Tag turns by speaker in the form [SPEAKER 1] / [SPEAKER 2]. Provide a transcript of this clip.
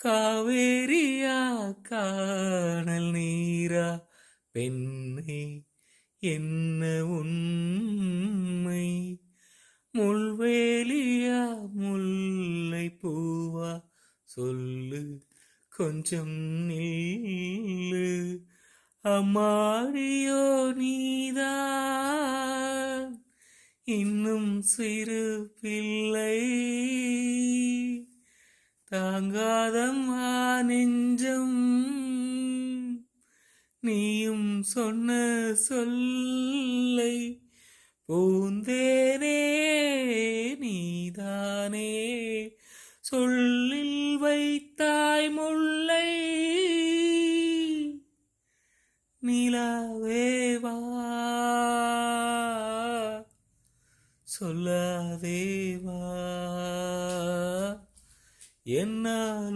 [SPEAKER 1] காவேரியா காணல் நீரா பெண்ணே என்ன உண்மை? முள்வேலியா முல்லை பூவா சொல்லு கொஞ்சம் நில்லு. அம்மாடியோ நீதான் இன்னும் சிறு பிள்ளை, தாங்காதம்மா நெஞ்சம் நீயும் சொன்ன சொல்லை. பூந்தேனே நீதானே சொல்லில் வைத்தாய் முல்லை. நிலாவேவா சொல்லாதேவா என்ன